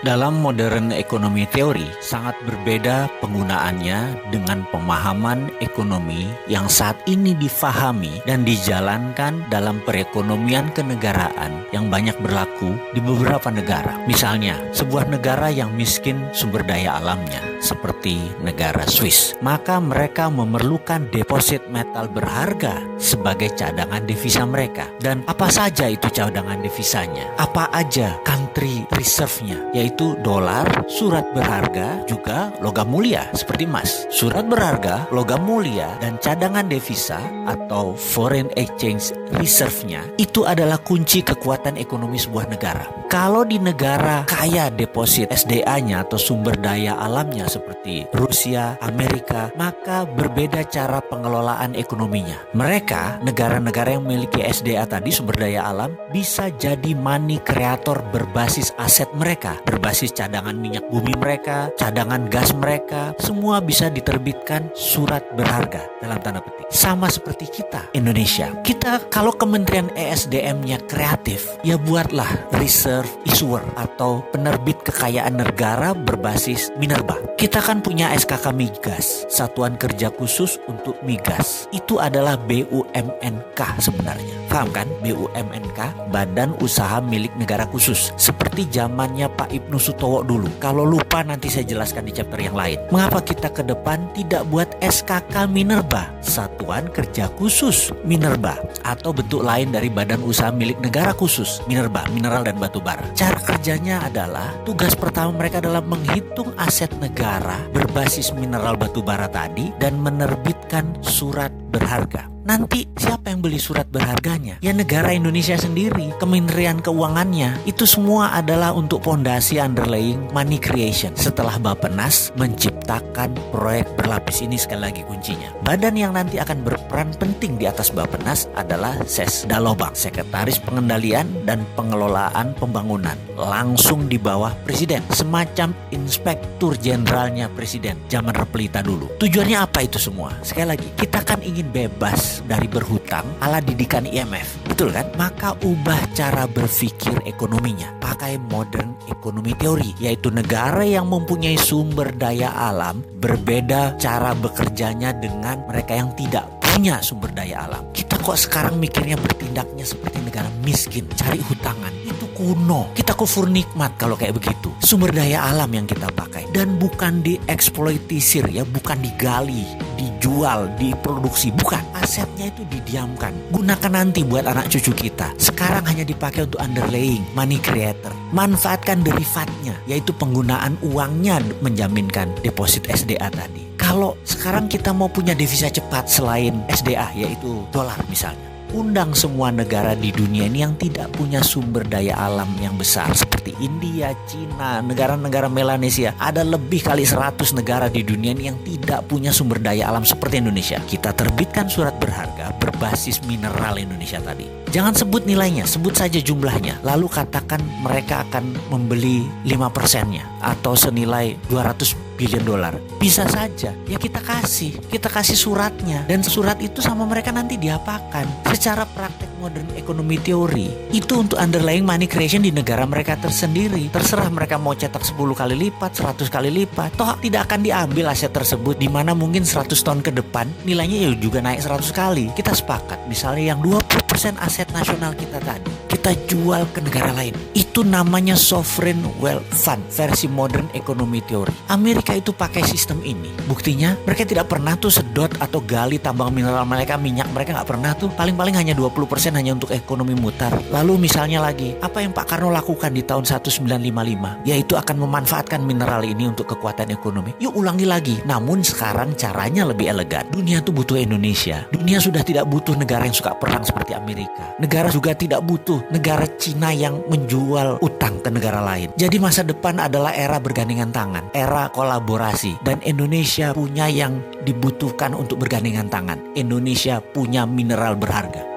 Dalam modern economy theory, sangat berbeda penggunaannya dengan pemahaman ekonomi yang saat ini difahami dan dijalankan dalam perekonomian kenegaraan yang banyak berlaku di beberapa negara. Misalnya, sebuah negara yang miskin sumber daya alamnya, seperti negara Swiss, maka mereka memerlukan deposit metal berharga sebagai cadangan devisa mereka. Dan apa saja itu cadangan devisanya? Apa aja country reserve-nya? Yaitu dolar, surat berharga, juga logam mulia seperti emas. Surat berharga, logam mulia, dan cadangan devisa atau foreign exchange reserve-nya itu adalah kunci kekuatan ekonomi sebuah negara. Kalau di negara kaya deposit SDA-nya atau sumber daya alamnya seperti Rusia, Amerika, maka berbeda cara pengelolaan ekonominya. Mereka, negara-negara yang memiliki SDA tadi, sumber daya alam, bisa jadi money creator berbasis aset mereka, berbasis cadangan minyak bumi mereka, cadangan gas mereka, semua bisa diterbitkan surat berharga dalam tanda petik. Sama seperti kita, Indonesia. Kita kalau Kementerian ESDM-nya kreatif, ya buatlah reserve issuer atau penerbit kekayaan negara berbasis minerba. Kita kan punya SKK Migas, Satuan Kerja Khusus untuk Migas. Itu adalah BUMNK sebenarnya. Paham kan? BUMNK, Badan Usaha Milik Negara Khusus. Seperti zamannya Pak Ibnu Sutowo dulu. Kalau lupa nanti saya jelaskan di chapter yang lain. Mengapa kita ke depan tidak buat SKK Minerba, Satuan Kerja Khusus Minerba, atau bentuk lain dari Badan Usaha Milik Negara Khusus Minerba, mineral dan batu bara. Cara kerjanya adalah, tugas pertama mereka adalah menghitung aset negara berbasis mineral batu bara tadi dan menerbitkan surat berharga. Nanti siapa yang beli surat berharganya? Ya negara Indonesia sendiri, Kementerian Keuangannya. Itu semua adalah untuk fondasi underlying money creation. Setelah Bappenas menciptakan proyek berlapis, ini sekali lagi kuncinya. Badan yang nanti akan berperan penting di atas Bappenas adalah Sesdalobang, Sekretaris Pengendalian dan Pengelolaan Pembangunan, langsung di bawah Presiden, semacam inspektur jenderalnya Presiden zaman Repelita dulu. Tujuannya apa itu semua? Sekali lagi, kita kan ingin bebas dari berhutang ala didikan IMF, betul kan? Maka ubah cara berpikir ekonominya, pakai modern economy theory, yaitu negara yang mempunyai sumber daya alam berbeda cara bekerjanya dengan mereka yang tidak punya sumber daya alam. Kita kok sekarang mikirnya bertindaknya seperti negara miskin, cari hutangan. Itu kuno. Kita kufur nikmat kalau kayak begitu. Sumber daya alam yang kita pakai dan bukan dieksploitisir ya, bukan digali, dijual, diproduksi, bukan. Asetnya itu didiamkan. Gunakan nanti buat anak cucu kita. Sekarang hanya dipakai untuk underlying money creator. Manfaatkan derivatnya, yaitu penggunaan uangnya menjaminkan deposit SDA tadi. Kalau sekarang kita mau punya devisa cepat selain SDA, yaitu dolar misalnya, undang semua negara di dunia ini yang tidak punya sumber daya alam yang besar seperti India, Cina, negara-negara Melanesia. Ada lebih kali 100 negara di dunia ini yang tidak punya sumber daya alam seperti Indonesia. Kita terbitkan surat berharga berbasis mineral Indonesia tadi. Jangan sebut nilainya, sebut saja jumlahnya. Lalu katakan mereka akan membeli 5%-nya atau senilai 200 billion dolar. Bisa saja, ya kita kasih suratnya, dan surat itu sama mereka nanti diapakan. Secara praktek modern economy theory, itu untuk underlying money creation di negara mereka tersendiri. Terserah mereka mau cetak 10 kali lipat, 100 kali lipat, toh tidak akan diambil aset tersebut, di mana mungkin 100 tahun ke depan nilainya ya juga naik 100 kali. Kita sepakat, misalnya yang 20% aset nasional kita tadi, kita jual ke negara lain. Itu namanya sovereign wealth fund versi modern economy theory. Amerika itu pakai sistem ini. Buktinya mereka tidak pernah tuh sedot atau gali tambang mineral mereka, minyak mereka nggak pernah tuh. Paling-paling hanya 20% hanya untuk ekonomi mutar. Lalu misalnya lagi, apa yang Pak Karno lakukan di tahun 1955? Yaitu akan memanfaatkan mineral ini untuk kekuatan ekonomi. Yuk ulangi lagi. Namun sekarang caranya lebih elegan. Dunia tuh butuh Indonesia. Dunia sudah tidak butuh negara yang suka perang seperti Amerika. Negara juga tidak butuh negara Cina yang menjual utang ke negara lain. Jadi masa depan adalah era bergandengan tangan, era kolaborasi, dan Indonesia punya yang dibutuhkan untuk bergandengan tangan. Indonesia punya mineral berharga.